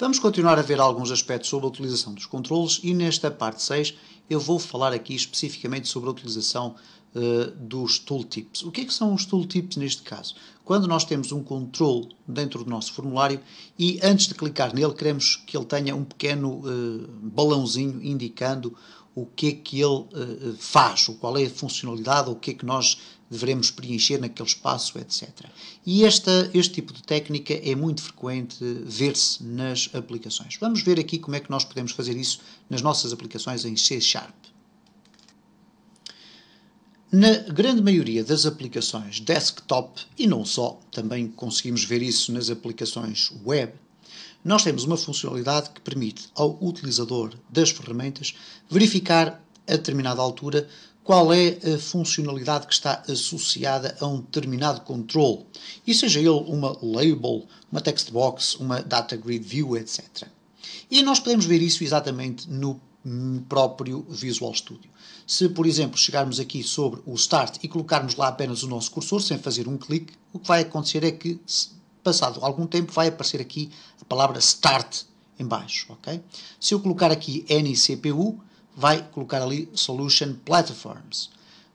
Vamos continuar a ver alguns aspectos sobre a utilização dos controles e nesta parte 6 eu vou falar aqui especificamente sobre a utilização dos tooltips. O que é que são os tooltips neste caso? Quando nós temos um controle dentro do nosso formulário e antes de clicar nele queremos que ele tenha um pequeno balãozinho indicando o que é que ele faz, qual é a funcionalidade, o que é que nós devemos preencher naquele espaço, etc. E este tipo de técnica é muito frequente ver-se nas aplicações. Vamos ver aqui como é que nós podemos fazer isso nas nossas aplicações em C#. Na grande maioria das aplicações desktop, e não só, também conseguimos ver isso nas aplicações web, nós temos uma funcionalidade que permite ao utilizador das ferramentas verificar a determinada altura qual é a funcionalidade que está associada a um determinado controle, e seja ele uma label, uma text box, uma data grid view, etc. E nós podemos ver isso exatamente no próprio Visual Studio. Se, por exemplo, chegarmos aqui sobre o Start e colocarmos lá apenas o nosso cursor, sem fazer um clique, o que vai acontecer é que, passado algum tempo, vai aparecer aqui a palavra Start em baixo, ok? Se eu colocar aqui NCPU, vai colocar ali Solution Platforms.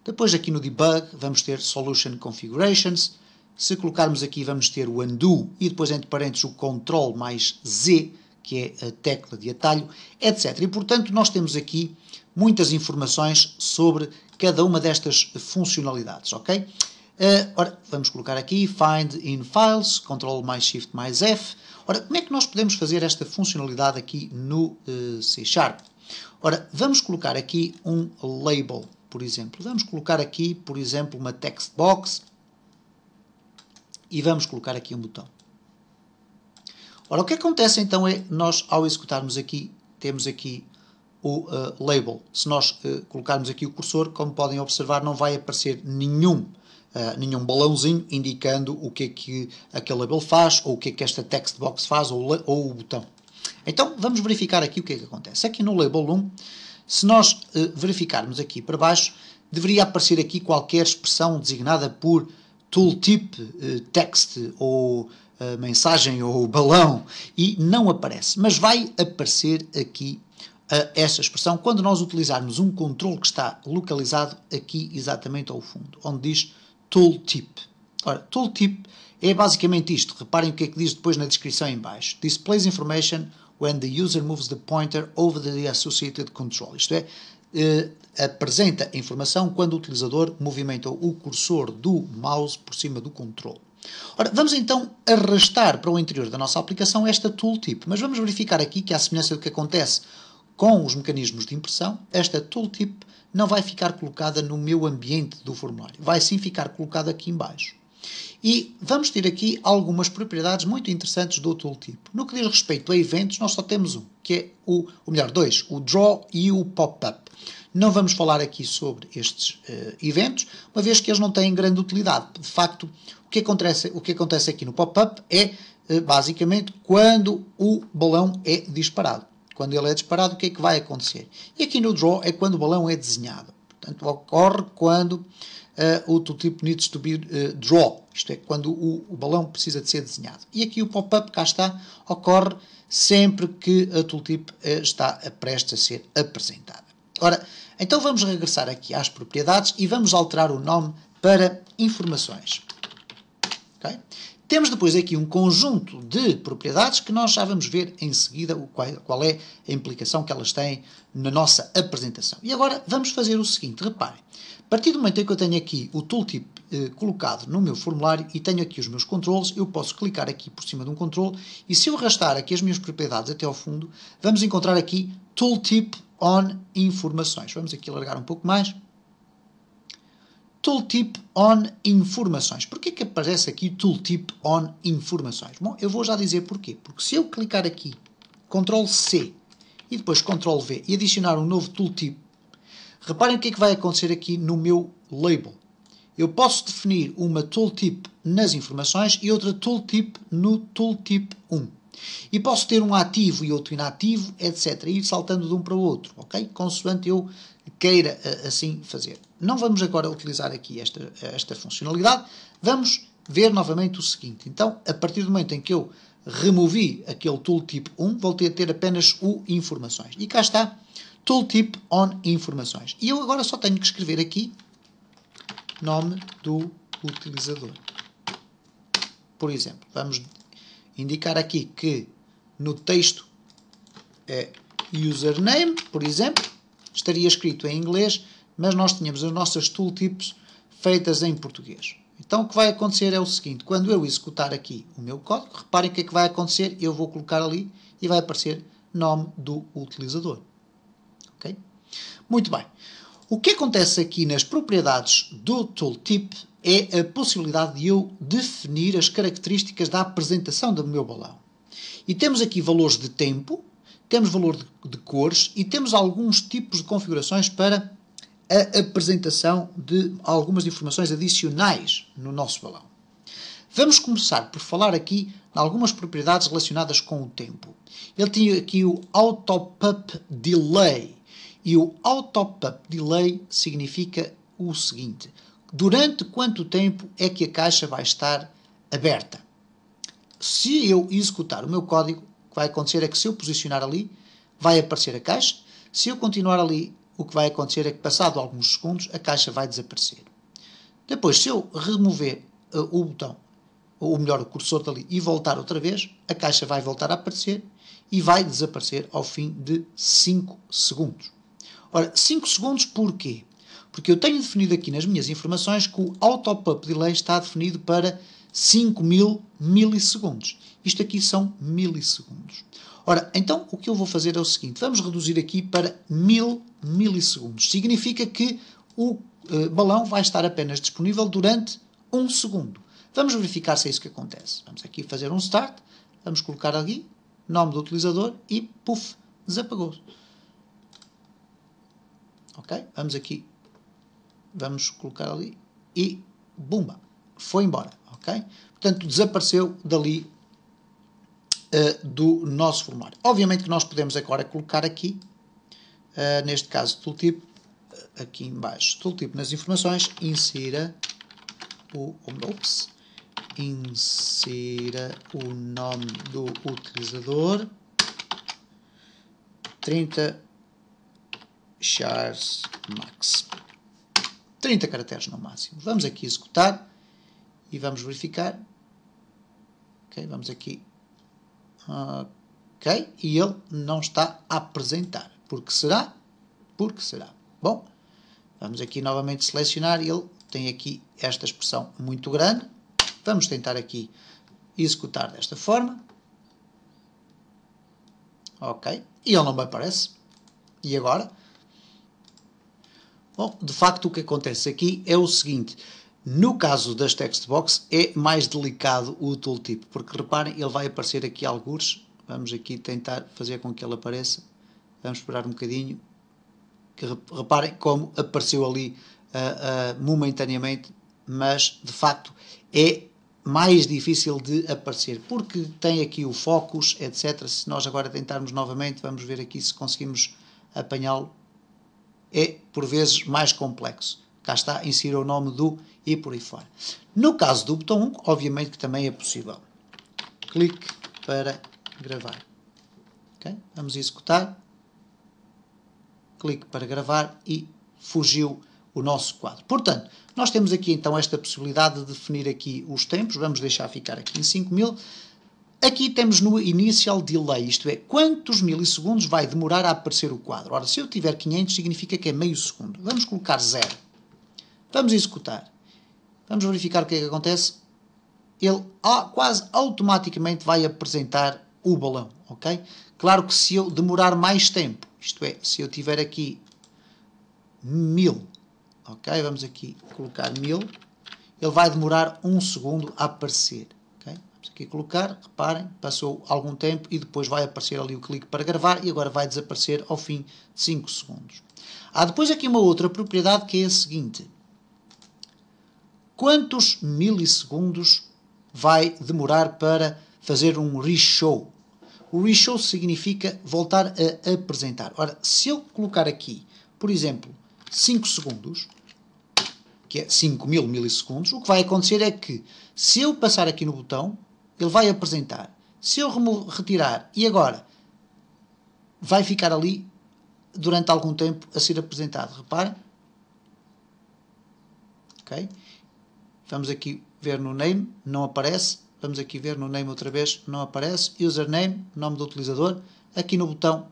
Depois aqui no Debug vamos ter Solution Configurations. Se colocarmos aqui vamos ter o Undo e depois entre parênteses o Ctrl mais Z, que é a tecla de atalho, etc. E portanto nós temos aqui muitas informações sobre cada uma destas funcionalidades, ok? Ora, vamos colocar aqui Find in Files, Ctrl mais Shift mais F. Ora, como é que nós podemos fazer esta funcionalidade aqui no C#? Ora, vamos colocar aqui um label, por exemplo. Vamos colocar aqui, por exemplo, uma text box e vamos colocar aqui um botão. Ora, o que acontece então é, nós ao executarmos aqui, temos aqui o label. Se nós colocarmos aqui o cursor, como podem observar, não vai aparecer nenhum balãozinho indicando o que é que aquele label faz, ou o que é que esta text box faz, ou o botão. Então, vamos verificar aqui o que é que acontece. Aqui no label 1, se nós verificarmos aqui para baixo, deveria aparecer aqui qualquer expressão designada por tooltip, text, ou mensagem, ou balão, e não aparece. Mas vai aparecer aqui essa expressão quando nós utilizarmos um controle que está localizado aqui exatamente ao fundo, onde diz tooltip. Ora, tooltip é basicamente isto. Reparem o que é que diz depois na descrição em baixo. Displays information when the user moves the pointer over the associated control. Isto é, apresenta informação quando o utilizador movimenta o cursor do mouse por cima do controle. Ora, vamos então arrastar para o interior da nossa aplicação esta tooltip, mas vamos verificar aqui que, à semelhança do que acontece com os mecanismos de impressão, esta tooltip não vai ficar colocada no meu ambiente do formulário, vai sim ficar colocada aqui em baixo. E vamos ter aqui algumas propriedades muito interessantes do tooltip. No que diz respeito a eventos, nós só temos um, que é dois, o draw e o pop-up. Não vamos falar aqui sobre estes eventos, uma vez que eles não têm grande utilidade. De facto, o que acontece aqui no pop-up é, basicamente, quando o balão é disparado. Quando ele é disparado, o que é que vai acontecer? E aqui no draw é quando o balão é desenhado. Portanto, ocorre quando o tooltip needs to be draw, isto é, quando o balão precisa de ser desenhado. E aqui o pop-up, cá está, ocorre sempre que a tooltip está prestes a ser apresentada. Ora, então vamos regressar aqui às propriedades e vamos alterar o nome para informações. Okay? Temos depois aqui um conjunto de propriedades que nós já vamos ver em seguida qual é a implicação que elas têm na nossa apresentação. E agora vamos fazer o seguinte, reparem. A partir do momento em que eu tenho aqui o tooltip colocado no meu formulário e tenho aqui os meus controles, eu posso clicar aqui por cima de um controle e se eu arrastar aqui as minhas propriedades até ao fundo, vamos encontrar aqui tooltip on informações. Vamos aqui alargar um pouco mais. Tooltip on informações. Porquê que aparece aqui tooltip on informações? Bom, eu vou já dizer porquê. Porque se eu clicar aqui, Ctrl C e depois Ctrl V e adicionar um novo tooltip, reparem o que é que vai acontecer aqui no meu label. Eu posso definir uma tooltip nas informações e outra tooltip no tooltip 1. E posso ter um ativo e outro inativo, etc. E ir saltando de um para o outro, ok? Consoante eu queira assim fazer. Não vamos agora utilizar aqui esta funcionalidade. Vamos ver novamente o seguinte. Então, a partir do momento em que eu removi aquele tooltip 1, voltei a ter apenas o informações. E cá está, tooltip on informações. E eu agora só tenho que escrever aqui nome do utilizador. Por exemplo, vamos indicar aqui que no texto é username, por exemplo, estaria escrito em inglês, mas nós tínhamos as nossas tooltips feitas em português. Então o que vai acontecer é o seguinte, quando eu executar aqui o meu código, reparem o que é que vai acontecer, eu vou colocar ali e vai aparecer nome do utilizador. Ok? Muito bem. O que acontece aqui nas propriedades do tooltip é a possibilidade de eu definir as características da apresentação do meu balão. E temos aqui valores de tempo, temos valor de cores e temos alguns tipos de configurações para a apresentação de algumas informações adicionais no nosso balão. Vamos começar por falar aqui de algumas propriedades relacionadas com o tempo. Ele tem aqui o Auto-Pup Delay. E o Auto-Pup Delay significa o seguinte: durante quanto tempo é que a caixa vai estar aberta? Se eu executar o meu código, o que vai acontecer é que se eu posicionar ali, vai aparecer a caixa. Se eu continuar ali, o que vai acontecer é que, passado alguns segundos, a caixa vai desaparecer. Depois, se eu remover o botão, ou melhor, o cursor dali, e voltar outra vez, a caixa vai voltar a aparecer e vai desaparecer ao fim de 5 segundos. Ora, 5 segundos porquê? Porque eu tenho definido aqui nas minhas informações que o Auto-Pup Delay está definido para 5.000 milissegundos. Isto aqui são milissegundos. Ora, então o que eu vou fazer é o seguinte, vamos reduzir aqui para 1.000 milissegundos. Significa que o balão vai estar apenas disponível durante 1 segundo. Vamos verificar se é isso que acontece. Vamos aqui fazer um start, vamos colocar aqui, nome do utilizador e, puf, desapagou-se. Ok? Vamos aqui, vamos colocar ali e, bumba, foi embora. Ok? Portanto, desapareceu dali do nosso formulário. Obviamente que nós podemos agora colocar aqui, neste caso, tooltip, aqui em baixo, tooltip nas informações, insira o nome do utilizador, 30 chars max. 30 caracteres no máximo. Vamos aqui executar e vamos verificar. Ok, vamos aqui. Ok, e ele não está a apresentar. Por que será? Por que será? Bom, vamos aqui novamente selecionar. Ele tem aqui esta expressão muito grande. Vamos tentar aqui executar desta forma. Ok, e ele não me aparece. E agora? Bom, de facto o que acontece aqui é o seguinte, no caso das textbox é mais delicado o tooltip, porque reparem, ele vai aparecer aqui algures, vamos aqui tentar fazer com que ele apareça, vamos esperar um bocadinho, que reparem como apareceu ali momentaneamente, mas de facto é mais difícil de aparecer, porque tem aqui o focus, etc. Se nós agora tentarmos novamente, vamos ver aqui se conseguimos apanhá-lo. É, por vezes, mais complexo. Cá está, insira o nome do e por aí fora. No caso do botão 1, obviamente que também é possível. Clique para gravar. Okay? Vamos executar. Clique para gravar e fugiu o nosso quadro. Portanto, nós temos aqui então esta possibilidade de definir aqui os tempos. Vamos deixar ficar aqui em 5.000. Aqui temos no Initial Delay, isto é, quantos milissegundos vai demorar a aparecer o quadro. Ora, se eu tiver 500, significa que é meio segundo. Vamos colocar 0. Vamos executar. Vamos verificar o que é que acontece. Ele quase automaticamente vai apresentar o balão, ok? Claro que se eu demorar mais tempo, isto é, se eu tiver aqui 1000, ok? Vamos aqui colocar 1000, ele vai demorar 1 segundo a aparecer. Aqui colocar, reparem, passou algum tempo e depois vai aparecer ali o clique para gravar e agora vai desaparecer ao fim de 5 segundos. Há depois aqui uma outra propriedade que é a seguinte. Quantos milissegundos vai demorar para fazer um reshow? O reshow significa voltar a apresentar. Ora, se eu colocar aqui, por exemplo, 5 segundos, que é 5.000 milissegundos, o que vai acontecer é que, se eu passar aqui no botão, ele vai apresentar Se eu retirar e agora vai ficar ali durante algum tempo a ser apresentado. Reparem. Ok? Vamos aqui ver no name, não aparece. Vamos aqui ver no name outra vez, não aparece. Username, nome do utilizador. Aqui no botão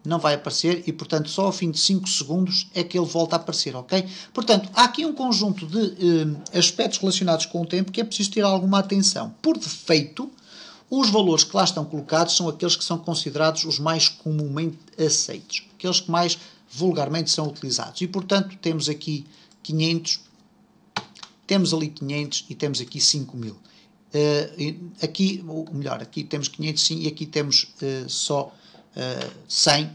não vai aparecer e, portanto, só ao fim de 5 segundos é que ele volta a aparecer, ok? Portanto, há aqui um conjunto de aspectos relacionados com o tempo que é preciso ter alguma atenção. Por defeito, os valores que lá estão colocados são aqueles que são considerados os mais comumente aceitos, aqueles que mais vulgarmente são utilizados. E, portanto, temos aqui 500, temos ali 500 e temos aqui 5.000. Aqui, ou melhor, aqui temos 500 sim e aqui temos só 100,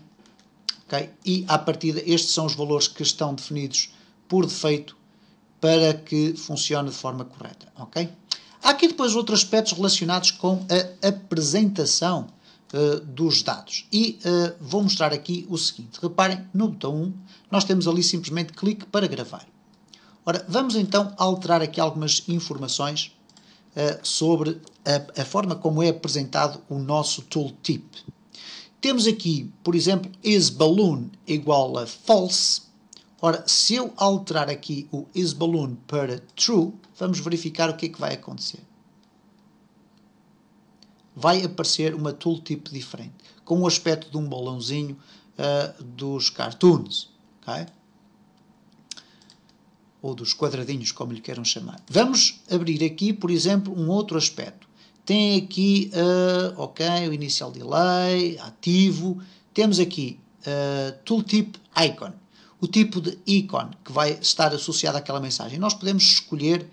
okay? E à partida estes são os valores que estão definidos por defeito para que funcione de forma correta, ok? Há aqui depois outros aspectos relacionados com a apresentação dos dados e vou mostrar aqui o seguinte. Reparem, no botão 1 nós temos ali simplesmente clique para gravar. Ora, vamos então alterar aqui algumas informações sobre a forma como é apresentado o nosso tooltip. Temos aqui, por exemplo, isBalloon igual a false. Ora, se eu alterar aqui o isBalloon para true, vamos verificar o que é que vai acontecer. Vai aparecer uma tooltip diferente, com o aspecto de um balãozinho dos cartoons, okay? Ou dos quadradinhos, como lhe queiram chamar. Vamos abrir aqui, por exemplo, um outro aspecto. Tem aqui, ok, o initial delay, ativo. Temos aqui tooltip icon, o tipo de ícone que vai estar associado àquela mensagem. Nós podemos escolher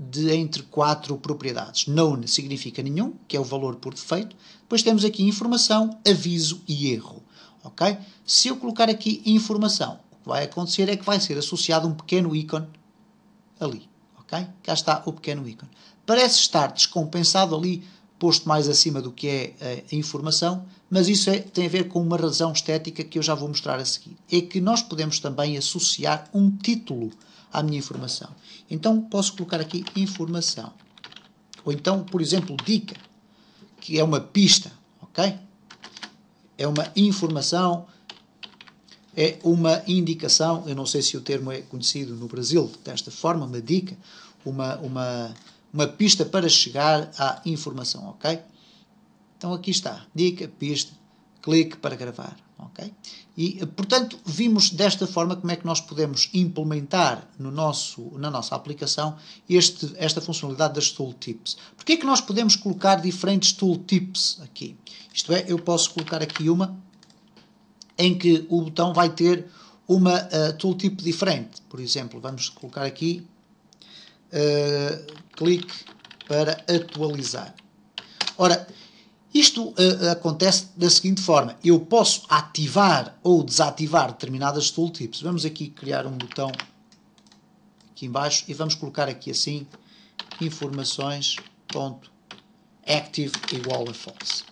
de entre 4 propriedades. None significa nenhum, que é o valor por defeito. Depois temos aqui informação, aviso e erro. Ok? Se eu colocar aqui informação, o que vai acontecer é que vai ser associado um pequeno ícone ali. Ok? Cá está o pequeno ícone. Parece estar descompensado ali, posto mais acima do que é a informação, mas isso tem a ver com uma razão estética que eu já vou mostrar a seguir. É que nós podemos também associar um título à minha informação. Então posso colocar aqui informação. Ou então, por exemplo, dica, que é uma pista, ok? É uma informação, é uma indicação, eu não sei se o termo é conhecido no Brasil desta forma, uma dica, uma pista para chegar à informação, ok? Então aqui está, dica, pista, clique para gravar, ok? E, portanto, vimos desta forma como é que nós podemos implementar na nossa aplicação esta funcionalidade das tooltips. Porquê é que nós podemos colocar diferentes tooltips aqui? Isto é, eu posso colocar aqui uma em que o botão vai ter uma tooltip diferente. Por exemplo, vamos colocar aqui clique para atualizar. Ora, isto acontece da seguinte forma. Eu posso ativar ou desativar determinadas tooltips. Vamos aqui criar um botão aqui em baixo e vamos colocar aqui assim informações.active igual a false.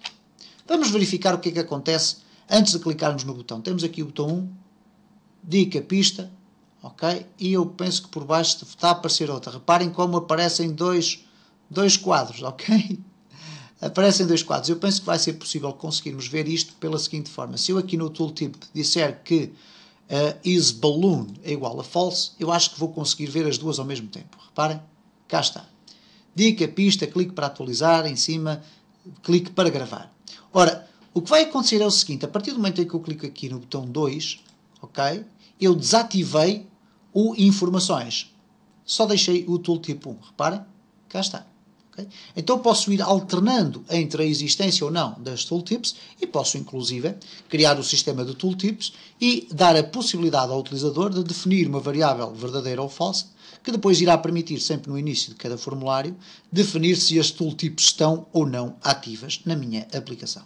Vamos verificar o que é que acontece antes de clicarmos no botão. Temos aqui o botão 1, dica, pista, ok? E eu penso que por baixo está a aparecer outra. Reparem como aparecem dois quadros, ok? Aparecem dois quadros. Eu penso que vai ser possível conseguirmos ver isto pela seguinte forma. Se eu aqui no tooltip disser que isBalloon é igual a false, eu acho que vou conseguir ver as duas ao mesmo tempo. Reparem, cá está. Dica, pista, clique para atualizar, em cima, clique para gravar. Ora, o que vai acontecer é o seguinte, a partir do momento em que eu clico aqui no botão 2, ok, eu desativei o informações. Só deixei o tooltip 1. Reparem, cá está. Então posso ir alternando entre a existência ou não das tooltips e posso inclusive criar o sistema de tooltips e dar a possibilidade ao utilizador de definir uma variável verdadeira ou falsa que depois irá permitir sempre no início de cada formulário definir se as tooltips estão ou não ativas na minha aplicação.